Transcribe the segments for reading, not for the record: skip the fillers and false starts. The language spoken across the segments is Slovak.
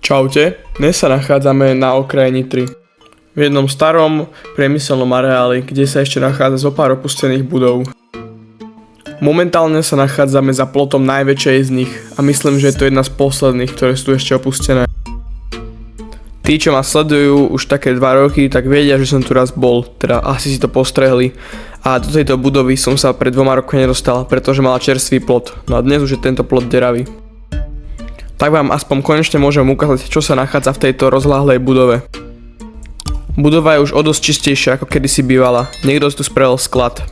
Čaute, dnes sa nachádzame na okraji Nitry. V jednom starom priemyselnom areáli, kde sa ešte nachádza zo pár opustených budov. Momentálne sa nachádzame za plotom najväčšej z nich a myslím, že je to jedna z posledných, ktoré sú tu ešte opustené. Tí, čo ma sledujú už také 2 roky, tak vedia, že som tu raz bol, teda asi si to postrehli. A do tejto budovy som sa pred 2 rokmi nedostal, pretože mala čerstvý plot, no a dnes už je tento plot deravý. Tak vám aspoň konečne môžem ukázať, čo sa nachádza v tejto rozláhlej budove. Budova je už o dosť čistejšia, ako kedysi bývala. Niekto si tu spravil sklad.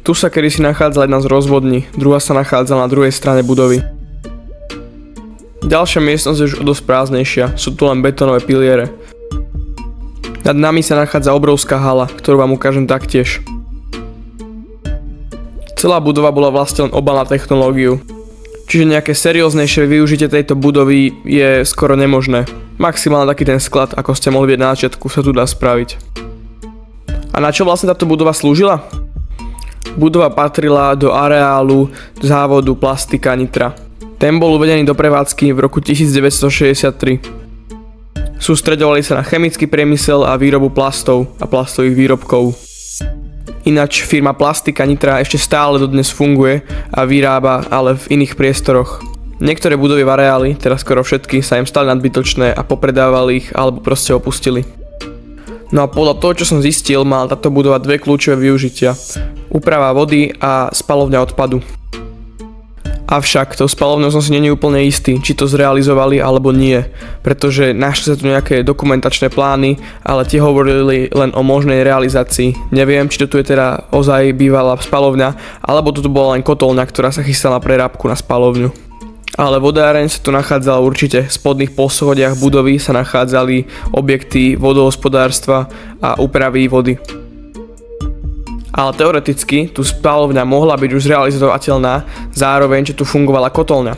Tu sa kedysi nachádzala jedna z rozvodní, druhá sa nachádzala na druhej strane budovy. Ďalšia miestnosť je už o dosť prázdnejšia, sú tu len betónové piliere. Nad nami sa nachádza obrovská hala, ktorú vám ukážem taktiež. Celá budova bola vlastne len obal na technológiu. Čiže nejaké serióznejšie využitie tejto budovy je skoro nemožné. Maximálne taký ten sklad, ako ste mohli vidieť na začiatku, sa tu dá spraviť. A na čo vlastne táto budova slúžila? Budova patrila do areálu závodu Plastika Nitra. Ten bol uvedený do prevádzky v roku 1963. Sústreďovali sa na chemický priemysel a výrobu plastov a plastových výrobkov. Ináč firma Plastika Nitra ešte stále dodnes funguje a vyrába, ale v iných priestoroch. Niektoré budovy v areáli, teraz skoro všetky, sa im stali nadbytočné a popredávali ich alebo proste opustili. No a podľa toho, čo som zistil, mala táto budova 2 kľúčové využitia. Úprava vody a spaľovňa odpadu. Avšak to spaľovňou som si nie je úplne istý, či to zrealizovali alebo nie, pretože našli sa tu nejaké dokumentačné plány, ale tie hovorili len o možnej realizácii. Neviem, či to tu je teda ozaj bývalá spaľovňa, alebo to tu bola len kotolňa, ktorá sa chystala na prerábku na spaľovňu. Ale vodáreň sa tu nachádzala určite, v spodných poschodiach budovy sa nachádzali objekty vodohospodárstva a úpravy vody. Ale teoreticky tu spaľovňa mohla byť už zrealizovateľná, zároveň že tu fungovala kotolňa.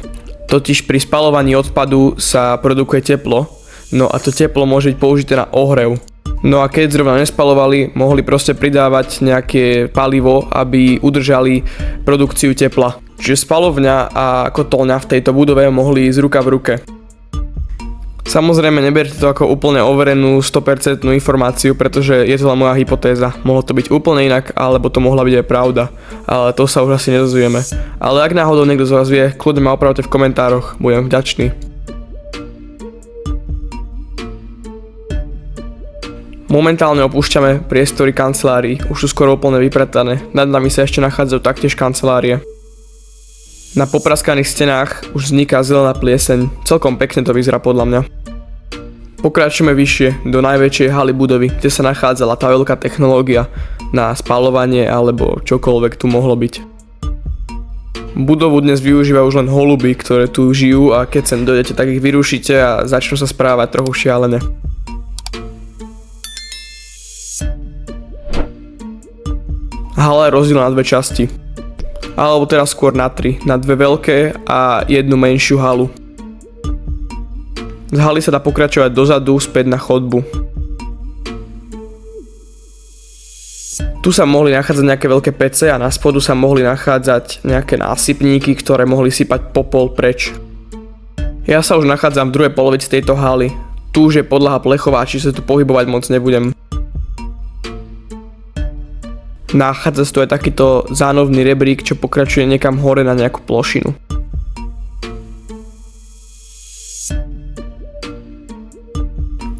Totiž pri spaľovaní odpadu sa produkuje teplo, no a to teplo môže byť použité na ohrev. No a keď zrovna nespaľovali, mohli proste pridávať nejaké palivo, aby udržali produkciu tepla. Čiže spaľovňa a kotolňa v tejto budove mohli ísť ruka v ruke. Samozrejme, neberte to ako úplne overenú 100% informáciu, pretože je to len moja hypotéza. Mohlo to byť úplne inak, alebo to mohla byť aj pravda. Ale to sa už asi nedozvieme. Ale ak náhodou niekto z vás vie, kľudne ma opravte v komentároch, budem vďačný. Momentálne opúšťame priestory kancelárií, už sú skoro úplne vypratané. Nad nami sa ešte nachádzajú taktiež kancelárie. Na popraskaných stenách už vzniká zelená plieseň, celkom pekne to vyzerá podľa mňa. Pokračujeme vyššie, do najväčšej haly budovy, kde sa nachádzala tá veľká technológia na spaľovanie alebo čokoľvek tu mohlo byť. Budovu dnes využívajú už len holuby, ktoré tu žijú a keď sem dojdete, tak ich vyrušíte a začnú sa správať trochu šialene. Hala je rozdelená na 2 časti. Alebo teraz skôr na 3, na 2 veľké a 1 menšiu halu. Z haly sa dá pokračovať dozadu, späť na chodbu. Tu sa mohli nachádzať nejaké veľké pece a na spodu sa mohli nachádzať nejaké násypníky, ktoré mohli sypať popol preč. Ja sa už nachádzam v druhej polovici tejto haly. Tu už je podlaha plechová, čiže sa tu pohybovať moc nebudem. Nachádza sa tu aj takýto zánovný rebrík, čo pokračuje niekam hore na nejakú plošinu.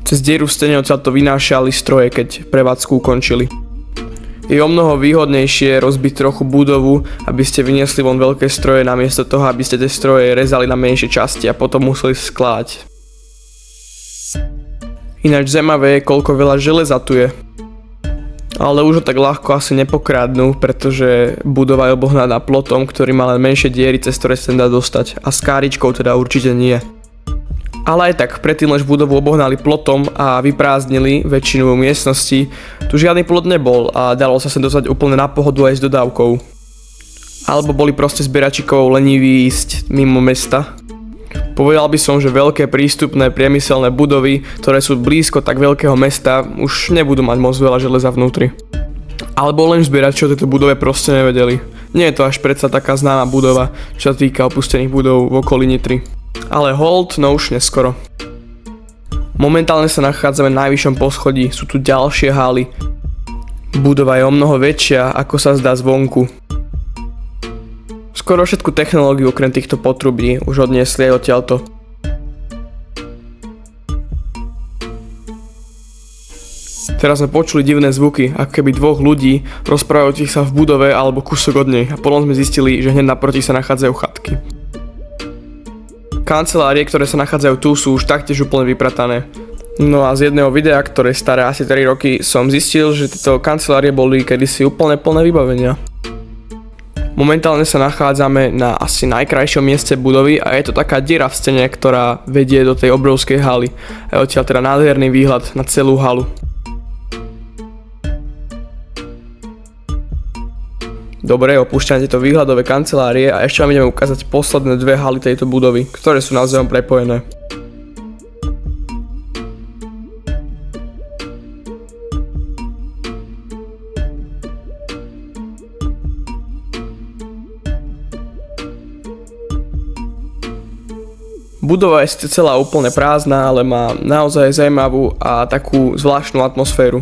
Cez dieru v stene odtiaľ to vynášali stroje, keď prevádzku ukončili. Je o mnoho výhodnejšie rozbiť trochu budovu, aby ste vyniesli von veľké stroje namiesto toho, aby ste tie stroje rezali na menšie časti a potom museli skladať. Ináč zaujímavé je, koľko veľa železa tu je. Ale už ho tak ľahko asi nepokrádnu, pretože budova je obohnaná plotom, ktorý má len menšie diery, cez ktoré sa dá dostať a s káričkou teda určite nie. Ale aj tak, predtým lež budovu obohnali plotom a vyprázdnili väčšinu miestností, tu žiadny plot nebol a dalo sa sem dostať úplne na pohodu aj s dodávkou. Alebo boli proste zberačikov leniví ísť mimo mesta. Povedal by som, že veľké prístupné priemyselné budovy, ktoré sú blízko tak veľkého mesta, už nebudú mať moc veľa železa vnútri. Alebo len zbierači o tejto budove proste nevedeli. Nie je to až predsa taká známa budova, čo sa týka opustených budov v okolí Nitry. Ale hold, no už neskoro. Momentálne sa nachádzame na najvyššom poschodí, sú tu ďalšie haly. Budova je o mnoho väčšia, ako sa zdá zvonku. Skoro všetku technológiu okrem týchto potrubí už odniesli aj odtiaľto. Teraz sme počuli divné zvuky, ako keby dvoch ľudí rozprávajúcich sa v budove alebo kúsok od nej a potom sme zistili, že hneď naproti sa nachádzajú chatky. Kancelárie, ktoré sa nachádzajú tu, sú už taktiež úplne vypratané. No a z jedného videa, ktoré je staré asi 3 roky, som zistil, že tieto kancelárie boli kedysi úplne plné vybavenia. Momentálne sa nachádzame na asi najkrajšom mieste budovy a je to taká diera v stene, ktorá vedie do tej obrovskej haly. A je odtiaľ teda nádherný výhľad na celú halu. Dobre, opúšťame tieto výhľadové kancelárie a ešte vám ideme ukázať posledné dve haly tejto budovy, ktoré sú navzájom prepojené. Budova je síce celá úplne prázdna, ale má naozaj zaujímavú a takú zvláštnu atmosféru.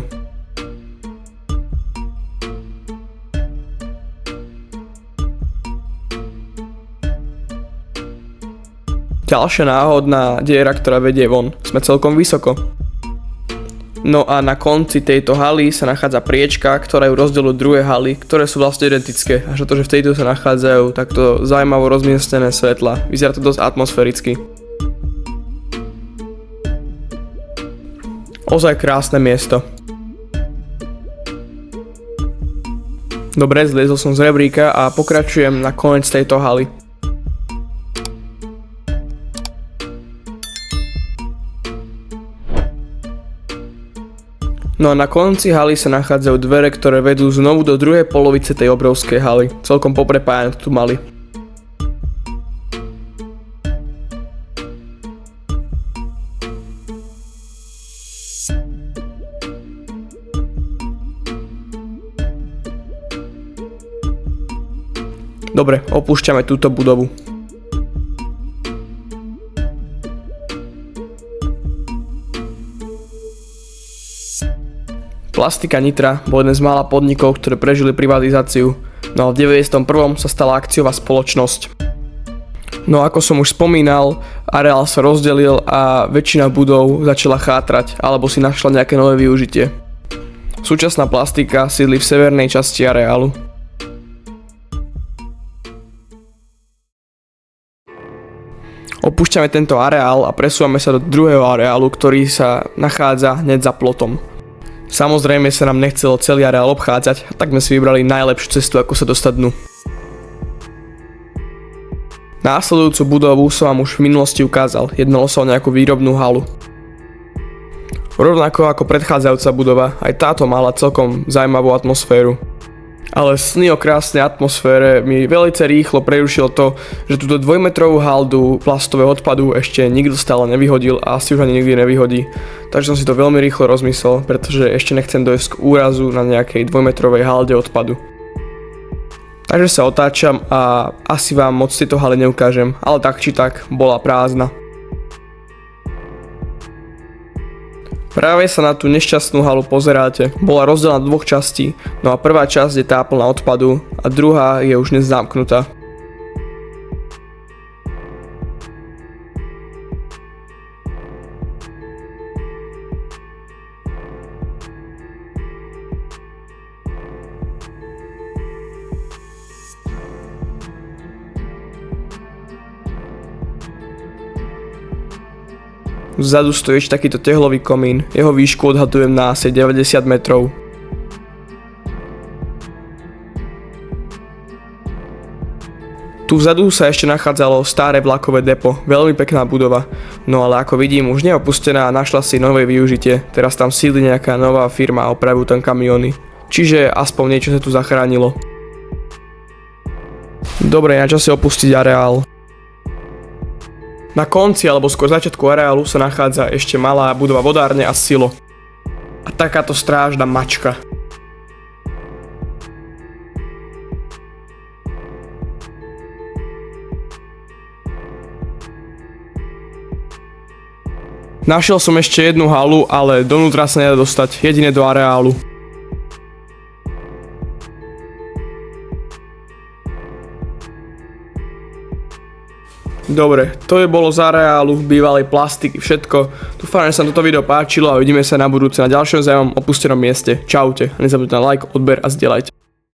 Ďalšia náhodná diera, ktorá vedie von. Sme celkom vysoko. No a na konci tejto haly sa nachádza priečka, ktorá ju rozdeľuje druhé haly, ktoré sú vlastne identické. Až to, že v tejto sa nachádzajú takto zaujímavo rozmiestnené svetla. Vyzerá to dosť atmosféricky. Ozaj krásne miesto. Dobre, zliezol som z rebríka a pokračujem na koniec tejto haly. No a na konci haly sa nachádzajú dvere, ktoré vedú znovu do druhej polovice tej obrovskej haly. Celkom poprepájane tu mali. Dobre, opúšťame túto budovu. Plastika Nitra bol jeden z mála podnikov, ktoré prežili privatizáciu, no a v 91. sa stala akciová spoločnosť. No ako som už spomínal, areál sa rozdelil a väčšina budov začala chátrať alebo si našla nejaké nové využitie. Súčasná plastika sídli v severnej časti areálu. Opúšťame tento areál a presúvame sa do druhého areálu, ktorý sa nachádza hneď za plotom. Samozrejme sa nám nechcelo celý areál obchádzať, tak sme si vybrali najlepšiu cestu, ako sa dostať dnu. Následujúcu budovu som vám už v minulosti ukázal, jednalo sa o nejakú výrobnú halu. Rovnako ako predchádzajúca budova, aj táto mala celkom zaujímavú atmosféru. Ale sny o krásnej atmosfére mi veľmi rýchlo prerušilo to, že túto 2-metrovú haldu plastového odpadu ešte nikto stále nevyhodil a asi už ani nikdy nevyhodí. Takže som si to veľmi rýchlo rozmyslel, pretože ešte nechcem dojsť k úrazu na nejakej 2-metrovej halde odpadu. Takže sa otáčam a asi vám moc tieto haly neukážem, ale tak či tak bola prázdna. Práve sa na tú nešťastnú halu pozeráte. Bola rozdelená do dvoch častí, no a prvá časť je tá plná odpadu a druhá je už dnes zamknutá. Vzadu stojí ešte takýto tehlový komín, jeho výšku odhadujem na asi 90 metrov. Tu vzadu sa ešte nachádzalo staré vlakové depo, veľmi pekná budova, no ale ako vidím už neopustená a našla si nové využitie, teraz tam sídli nejaká nová firma a opravujú tam kamiony, čiže aspoň niečo sa tu zachránilo. Dobre, na čase opustiť areál. Na konci alebo skôr začiatku areálu sa nachádza ešte malá budova vodárne a silo. A takáto strážna mačka. Našiel som ešte jednu halu, ale donútra sa nedá dostať, jedine do areálu. Dobre, to je bolo z areálu, bývalej plastiky, všetko. Dúfam, že sa toto video páčilo a uvidíme sa na budúce na ďalšom zaujímavom opustenom mieste. Čaute, nezabudnite na like, odber a zdieľajte.